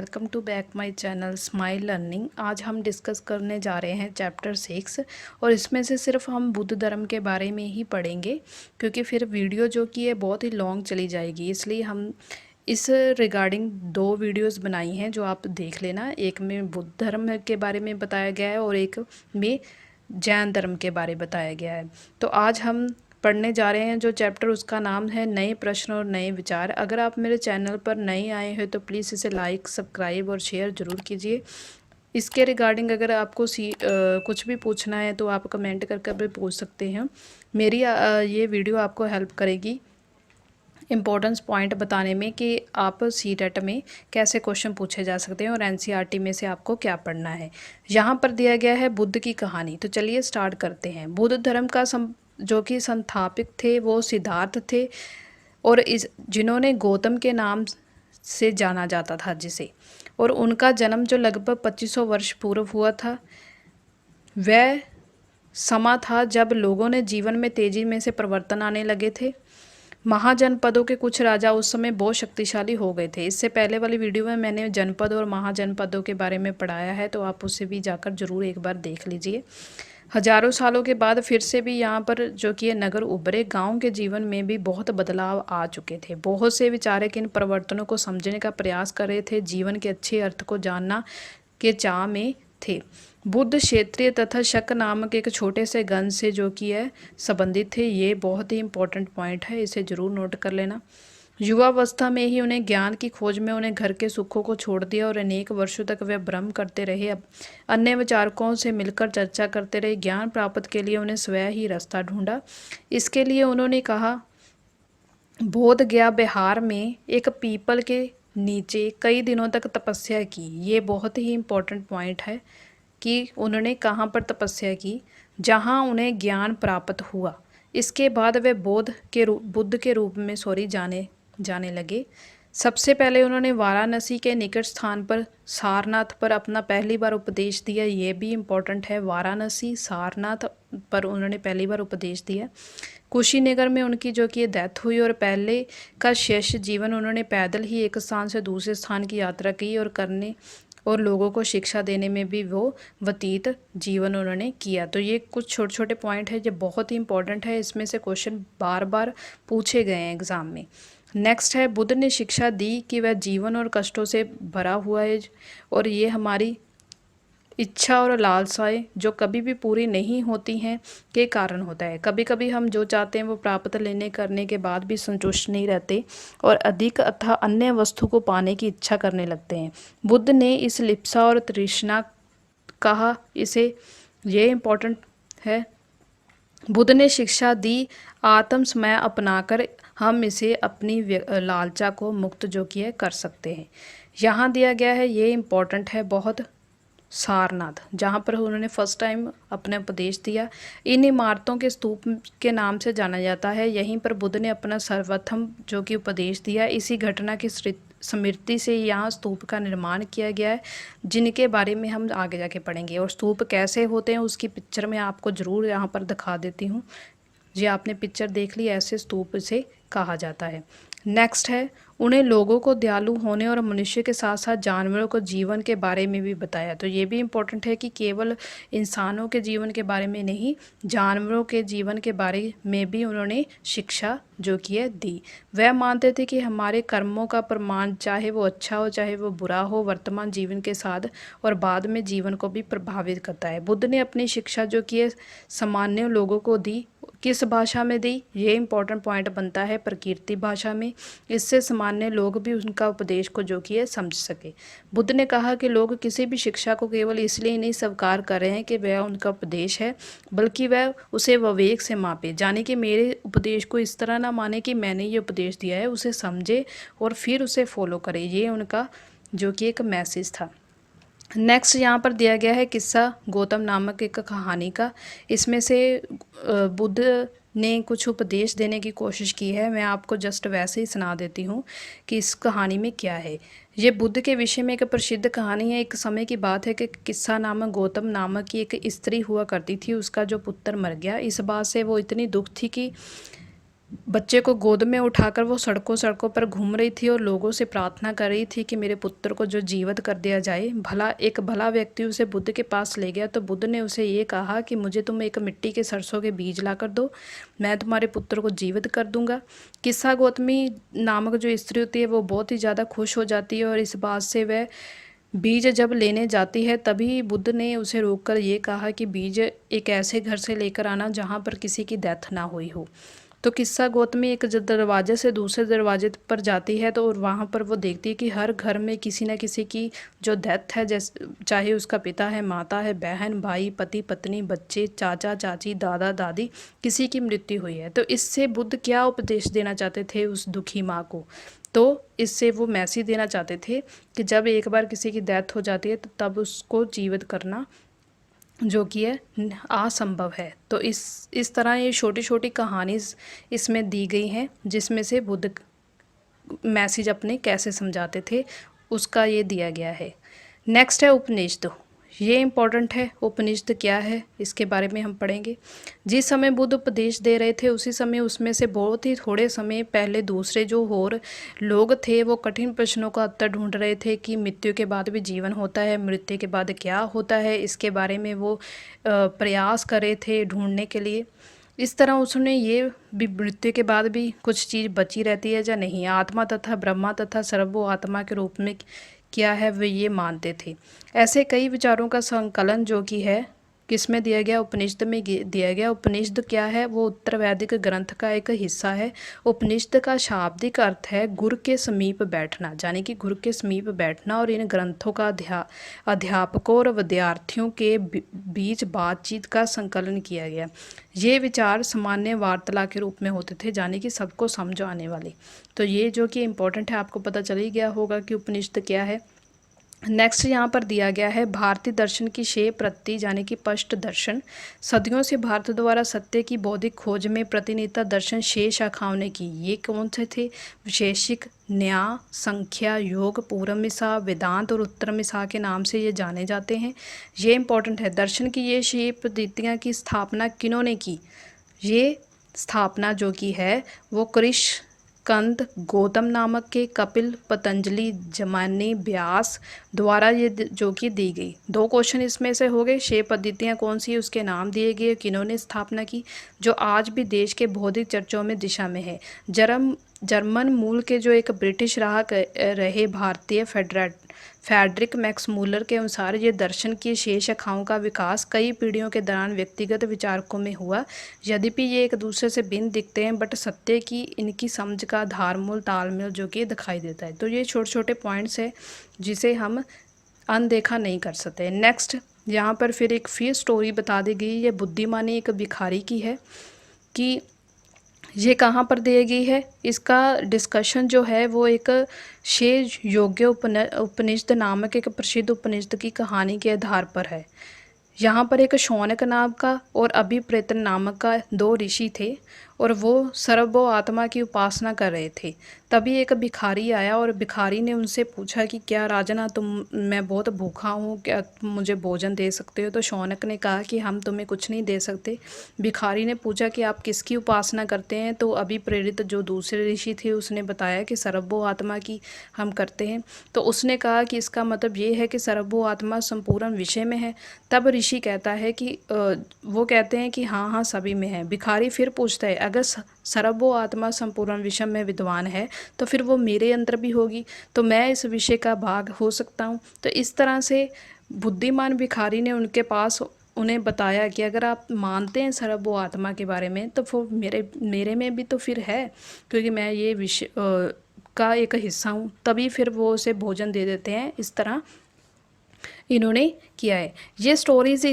Welcome to back my channel smile learning. आज हम discuss करने जा रहे हैं चैप्टर 6 और इसमें से सिर्फ हम बुद्ध धर्म के बारे में ही पढ़ेंगे, क्योंकि फिर वीडियो जो कि है बहुत ही लॉन्ग चली जाएगी। इसलिए हम इस रिगार्डिंग 2 वीडियोस बनाई हैं जो आप देख लेना। एक में बुद्ध धर्म के बारे में बताया गया है और एक में जैन धर्म के बारे में बताया गया है। तो आज हम पढ़ने जा रहे हैं जो चैप्टर, उसका नाम है नए प्रश्न और नए विचार। अगर आप मेरे चैनल पर नए आए हैं तो प्लीज़ इसे लाइक, सब्सक्राइब और शेयर ज़रूर कीजिए। इसके रिगार्डिंग अगर आपको कुछ भी पूछना है तो आप कमेंट करके भी पूछ सकते हैं। मेरी ये वीडियो आपको हेल्प करेगी इम्पोर्टेंस पॉइंट बताने में कि आप सीटेट में कैसे क्वेश्चन पूछे जा सकते हैं और एनसीईआरटी में से आपको क्या पढ़ना है। यहाँ पर दिया गया है बुद्ध की कहानी। तो चलिए स्टार्ट करते हैं। बुद्ध धर्म का जो कि संस्थापक थे वो सिद्धार्थ थे, और जिन्होंने गौतम के नाम से जाना जाता था जिसे, और उनका जन्म जो लगभग 2500 वर्ष पूर्व हुआ था, वह समा था जब लोगों ने जीवन में तेजी में से परिवर्तन आने लगे थे। महाजनपदों के कुछ राजा उस समय बहुत शक्तिशाली हो गए थे। इससे पहले वाली वीडियो में मैंने जनपद और महाजनपदों के बारे में पढ़ाया है, तो आप उसे भी जाकर जरूर एक बार देख लीजिए। हजारों सालों के बाद फिर से भी यहाँ पर जो कि ये नगर उभरे। गांव के जीवन में भी बहुत बदलाव आ चुके थे। बहुत से विचारक इन परिवर्तनों को समझने का प्रयास कर रहे थे, जीवन के अच्छे अर्थ को जानना के चाह में थे। बुद्ध क्षेत्रीय तथा शक नामक एक छोटे से गण से जो कि है संबंधित थे। ये बहुत ही इंपॉर्टेंट पॉइंट है, इसे जरूर नोट कर लेना। युवावस्था में ही उन्हें ज्ञान की खोज में उन्हें घर के सुखों को छोड़ दिया और अनेक वर्षों तक वे भ्रम करते रहे। अब अन्य विचारकों से मिलकर चर्चा करते रहे। ज्ञान प्राप्त के लिए उन्हें स्वयं ही रास्ता ढूंढा। इसके लिए उन्होंने कहा, बोध गया बिहार में एक पीपल के नीचे कई दिनों तक तपस्या की। ये बहुत ही इम्पोर्टेंट पॉइंट है कि उन्होंने कहाँ पर तपस्या की, जहाँ उन्हें ज्ञान प्राप्त हुआ। इसके बाद वे बुद्ध के रूप में जाने लगे। सबसे पहले उन्होंने वाराणसी के निकट स्थान पर सारनाथ पर अपना पहली बार उपदेश दिया। ये भी इम्पोर्टेंट है, वाराणसी सारनाथ पर उन्होंने पहली बार उपदेश दिया। कुशीनगर में उनकी जो कि डेथ हुई और पहले का शेष जीवन उन्होंने पैदल ही एक स्थान से दूसरे स्थान की यात्रा की और लोगों को शिक्षा देने में भी वो व्यतीत जीवन उन्होंने किया। तो ये कुछ छोटे छोटे पॉइंट है जो बहुत ही इंपॉर्टेंट है। इसमें से क्वेश्चन बार बार पूछे गए हैं एग्जाम में। नेक्स्ट है, बुद्ध ने शिक्षा दी कि वह जीवन और कष्टों से भरा हुआ है और ये हमारी इच्छा और लालसाएं जो कभी भी पूरी नहीं होती हैं के कारण होता है। कभी कभी हम जो चाहते हैं वो प्राप्त करने के बाद भी संतुष्ट नहीं रहते और अधिक अथवा अन्य वस्तु को पाने की इच्छा करने लगते हैं। बुद्ध ने इस लिप्सा और तृष्णा कहा इसे, ये इम्पोर्टेंट है। बुद्ध ने शिक्षा दी, आत्म समय अपनाकर हम इसे अपनी लालसा को मुक्त जो कि है कर सकते हैं। यहाँ दिया गया है, ये इम्पोर्टेंट है बहुत, सारनाथ, जहाँ पर उन्होंने फर्स्ट टाइम अपने उपदेश दिया। इन इमारतों के स्तूप के नाम से जाना जाता है। यहीं पर बुद्ध ने अपना सर्वप्रथम जो कि उपदेश दिया। इसी घटना की स्मृति से यहाँ स्तूप का निर्माण किया गया है, जिनके बारे में हम आगे जाके पढ़ेंगे। और स्तूप कैसे होते हैं उसकी पिक्चर मैं आपको ज़रूर यहाँ पर दिखा देती हूँ। जी आपने पिक्चर देख ली, ऐसे स्तूप से कहा जाता है। नेक्स्ट है, उन्हें लोगों को दयालु होने और मनुष्य के साथ साथ जानवरों को जीवन के बारे में भी बताया। तो ये भी इम्पोर्टेंट है कि केवल इंसानों के जीवन के बारे में नहीं, जानवरों के जीवन के बारे में भी उन्होंने शिक्षा जो कि है दी। वह मानते थे कि हमारे कर्मों का प्रमाण, चाहे वो अच्छा हो चाहे वो बुरा हो, वर्तमान जीवन के साथ और बाद में जीवन को भी प्रभावित करता है। बुद्ध ने अपनी शिक्षा जो कि है सामान्य लोगों को दी। किस भाषा में दी, ये इम्पोर्टेंट पॉइंट बनता है, प्रकृति भाषा में। इससे सामान्य लोग भी उनका उपदेश को जो कि है समझ सके। बुद्ध ने कहा कि लोग किसी भी शिक्षा को केवल इसलिए नहीं स्वीकार कर रहे हैं कि वह उनका उपदेश है, बल्कि वह उसे विवेक से मापे। यानी कि मेरे उपदेश को इस तरह ना माने कि मैंने ये उपदेश दिया है, उसे समझे और फिर उसे फॉलो करे। ये उनका जो कि एक मैसेज था। नेक्स्ट यहाँ पर दिया गया है किस्सा गौतम नामक एक कहानी का। इसमें से बुद्ध ने कुछ उपदेश देने की कोशिश की है। मैं आपको जस्ट वैसे ही सुना देती हूँ कि इस कहानी में क्या है। ये बुद्ध के विषय में एक प्रसिद्ध कहानी है। एक समय की बात है कि किस्सा नामक गौतम नामक की एक स्त्री हुआ करती थी। उसका जो पुत्र मर गया। इस बात से वो इतनी दुख थी कि बच्चे को गोद में उठाकर वो सड़कों सड़कों पर घूम रही थी और लोगों से प्रार्थना कर रही थी कि मेरे पुत्र को जो जीवित कर दिया जाए। भला व्यक्ति उसे बुद्ध के पास ले गया तो बुद्ध ने उसे ये कहा कि मुझे तुम एक मिट्टी के सरसों के बीज ला कर दो, मैं तुम्हारे पुत्र को जीवित कर दूंगा। किस्सा गौतमी नामक जो स्त्री होती है वो बहुत ही ज़्यादा खुश हो जाती है और इस बात से वह बीज जब लेने जाती है तभी बुद्ध ने उसे रोककर ये कहा कि बीज एक ऐसे घर से लेकर आना जहाँ पर किसी की डेथ ना हुई हो। तो किस्सा गौतमी एक दरवाजे से दूसरे दरवाजे पर जाती है तो और वहाँ पर वो देखती है कि हर घर में किसी न किसी की जो डेथ है, जैसे चाहे उसका पिता है, माता है, बहन, भाई, पति, पत्नी, बच्चे, चाचा, चाची, दादा, दादी, किसी की मृत्यु हुई है। तो इससे बुद्ध क्या उपदेश देना चाहते थे उस दुखी माँ को? तो इससे वो मैसेज देना चाहते थे कि जब एक बार किसी की डेथ हो जाती है तो तब उसको जीवित करना जो कि है असंभव है। तो इस तरह ये छोटी छोटी कहानी इसमें दी गई हैं जिसमें से बुद्ध मैसेज अपने कैसे समझाते थे उसका ये दिया गया है। नेक्स्ट है उपनिषद। ये इम्पोर्टेंट है। उपनिषद क्या है इसके बारे में हम पढ़ेंगे। जिस समय बुद्ध उपदेश दे रहे थे उसी समय उसमें से बहुत ही थोड़े समय पहले दूसरे जो और लोग थे वो कठिन प्रश्नों का उत्तर ढूंढ रहे थे कि मृत्यु के बाद भी जीवन होता है, मृत्यु के बाद क्या होता है, इसके बारे में वो प्रयास कर रहे थे ढूंढने के लिए। इस तरह उसने ये भी मृत्यु के बाद भी कुछ चीज़ बची रहती है या नहीं, आत्मा तथा ब्रह्मा तथा सर्वो आत्मा के रूप में क्या है वे ये मानते थे। ऐसे कई विचारों का संकलन जो कि है किसमें दिया गया, उपनिषद में दिया गया। उपनिषद क्या है, वो उत्तर वैदिक ग्रंथ का एक हिस्सा है। उपनिषद का शाब्दिक अर्थ है गुरु के समीप बैठना, यानी कि गुरु के समीप बैठना, और इन ग्रंथों का अध्यापकों और विद्यार्थियों के बीच बातचीत का संकलन किया गया। ये विचार सामान्य वार्तालाप के रूप में होते थे, यानी कि सबको समझ आने वाले। तो ये जो कि इम्पोर्टेंट है, आपको पता चल ही गया होगा कि उपनिषद क्या है। नेक्स्ट यहाँ पर दिया गया है भारतीय दर्शन की 6 प्रति, यानी कि पष्ट दर्शन। सदियों से भारत द्वारा सत्य की बौद्धिक खोज में प्रतिनिधिता दर्शन 6 शाखाओं ने की। ये कौन से थे? वैशेषिक, न्याय, संख्या, योग, पूर्व मीमांसा, वेदांत और उत्तर मीमांसा के नाम से ये जाने जाते हैं। ये इंपॉर्टेंट है। दर्शन की ये 6 पद्धतियों की स्थापना किन्होंने की? ये स्थापना जो की है वो कृष कंद गौतम नामक के कपिल, पतंजलि, जमानी, व्यास द्वारा ये जो कि दी गई। 2 क्वेश्चन इसमें से हो गए। 6 पद्धतियाँ कौन सी उसके नाम दिए गए, किन्होंने स्थापना की, जो आज भी देश के बौद्धिक चर्चाओं में दिशा में है। जर्मन मूल के जो एक ब्रिटिश रहे भारतीय फेडरिक मैक्समूलर के अनुसार ये दर्शन की 6 शाखाओं का विकास कई पीढ़ियों के दौरान व्यक्तिगत विचारकों में हुआ। यद्यपि ये एक दूसरे से भिन्न दिखते हैं बट सत्य की इनकी समझ का धारमूल तालमेल जो कि दिखाई देता है। तो ये छोटे छोटे पॉइंट्स है जिसे हम अनदेखा नहीं कर सकते। नेक्स्ट यहाँ पर फिर एक स्टोरी बता दी गई। ये बुद्धिमानी एक भिखारी की है कि ये कहाँ पर दी गई है। इसका डिस्कशन जो है वो एक शेष योग्य उपनिषद नामक एक प्रसिद्ध उपनिषद की कहानी के आधार पर है। यहाँ पर एक शौनक नाम का और अभिप्रेतन नामक का 2 ऋषि थे और वो सर्वो आत्मा की उपासना कर रहे थे। तभी एक भिखारी आया और भिखारी ने उनसे पूछा कि क्या राजना मैं बहुत भूखा हूँ, क्या तुम मुझे भोजन दे सकते हो? तो शौनक ने कहा कि हम तुम्हें कुछ नहीं दे सकते। भिखारी ने पूछा कि आप किसकी उपासना करते हैं? तो अभिप्रेरित जो दूसरे ऋषि थे उसने बताया कि सर्वो आत्मा की हम करते हैं। तो उसने कहा कि इसका मतलब ये है कि सर्वो आत्मा संपूर्ण विषय में है। तब ऋषि कहता है कि वो कहते हैं कि हाँ हाँ सभी में है। भिखारी फिर पूछता है अगर सर्वो आत्मा संपूर्ण विषय में विद्वान है तो फिर वो मेरे अंदर भी होगी, तो मैं इस विषय का भाग हो सकता हूँ। तो इस तरह से बुद्धिमान भिखारी ने उनके पास उन्हें बताया कि अगर आप मानते हैं सर्वो आत्मा के बारे में तो वो मेरे में भी तो फिर है, क्योंकि मैं ये विषय का एक हिस्सा हूँ। तभी फिर वो उसे भोजन दे देते हैं। इस तरह इन्होंने किया है। ये स्टोरीज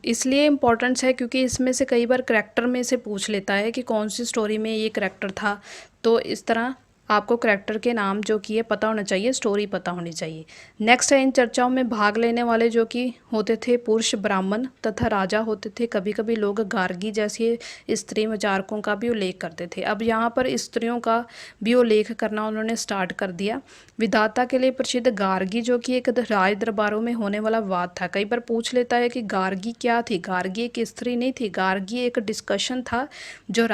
इसलिए इम्पोर्टेंट है क्योंकि इसमें से कई बार करैक्टर में से पूछ लेता है कि कौन सी स्टोरी में ये करैक्टर था। तो इस तरह आपको करैक्टर के नाम जो कि है पता होना चाहिए, स्टोरी पता होनी चाहिए। नेक्स्ट है इन चर्चाओं में भाग लेने वाले जो कि होते थे पुरुष ब्राह्मण तथा राजा होते थे। कभी कभी लोग गार्गी जैसे स्त्री विचारकों का भी उल्लेख करते थे। अब यहाँ पर स्त्रियों का भी उल्लेख करना उन्होंने स्टार्ट कर दिया। विधाता के लिए प्रसिद्ध गार्गी जो कि एक राज दरबारों में होने वाला वाद था। कई बार पूछ लेता है कि गार्गी क्या थी। गार्गी एक स्त्री नहीं थी, गार्गी एक डिस्कशन था जो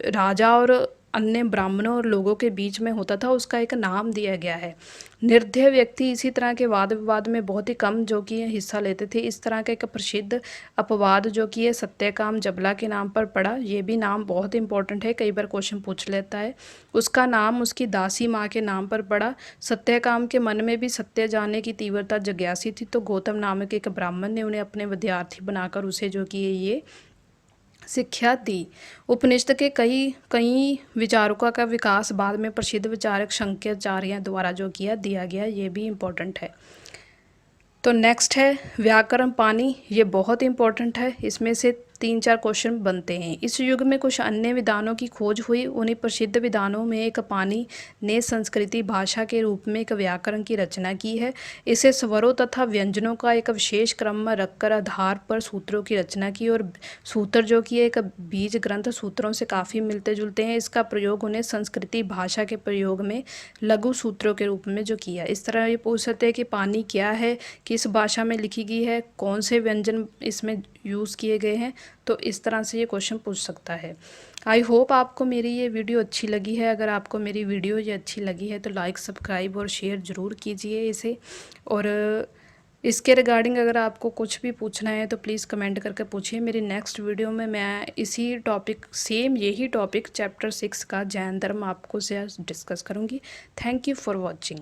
राजा और अन्य ब्राह्मणों और लोगों के बीच में होता था उसका एक नाम दिया गया है। निर्दय व्यक्ति इसी तरह के वाद विवाद में बहुत ही कम जो कि हिस्सा लेते थे। इस तरह का एक प्रसिद्ध अपवाद जो कि है सत्यकाम जबला के नाम पर पड़ा। ये भी नाम बहुत इंपॉर्टेंट है, कई बार क्वेश्चन पूछ लेता है। उसका नाम उसकी दासी माँ के नाम पर पड़ा। सत्यकाम के मन में भी सत्य जानने की तीव्रता जिज्ञासी थी, तो गौतम नामक एक ब्राह्मण ने उन्हें अपने विद्यार्थी बनाकर उसे जो कि ये शिक्षा दी। उपनिषद के कई कई विचारकों का विकास बाद में प्रसिद्ध विचारक शंकराचार्य द्वारा जो किया दिया गया, ये भी इम्पोर्टेंट है। तो नेक्स्ट है व्याकरण पानी, ये बहुत इंपॉर्टेंट है। इसमें से 3-4 क्वेश्चन बनते हैं। इस युग में कुछ अन्य विधानों की खोज हुई। उन्हीं प्रसिद्ध विधानों में एक पानी ने संस्कृति भाषा के रूप में एक व्याकरण की रचना की है। इसे स्वरों तथा व्यंजनों का एक विशेष क्रम में रखकर आधार पर सूत्रों की रचना की, और सूत्र जो कि एक बीज ग्रंथ सूत्रों से काफ़ी मिलते जुलते हैं। इसका प्रयोग उन्हें संस्कृति भाषा के प्रयोग में लघु सूत्रों के रूप में जो किया। इस तरह ये पूछ सकते हैं कि पानी क्या है, किस भाषा में लिखी गई है, कौन से व्यंजन इसमें यूज़ किए गए हैं। तो इस तरह से ये क्वेश्चन पूछ सकता है। आई होप आपको मेरी ये वीडियो अच्छी लगी है। अगर आपको मेरी वीडियो ये अच्छी लगी है तो लाइक सब्सक्राइब और शेयर ज़रूर कीजिए इसे। और इसके रिगार्डिंग अगर आपको कुछ भी पूछना है तो प्लीज़ कमेंट करके पूछिए। मेरी नेक्स्ट वीडियो में मैं इसी टॉपिक सेम यही टॉपिक चैप्टर 6 का जैन धर्म आपको से डिस्कस करूँगी। Thank you for watching.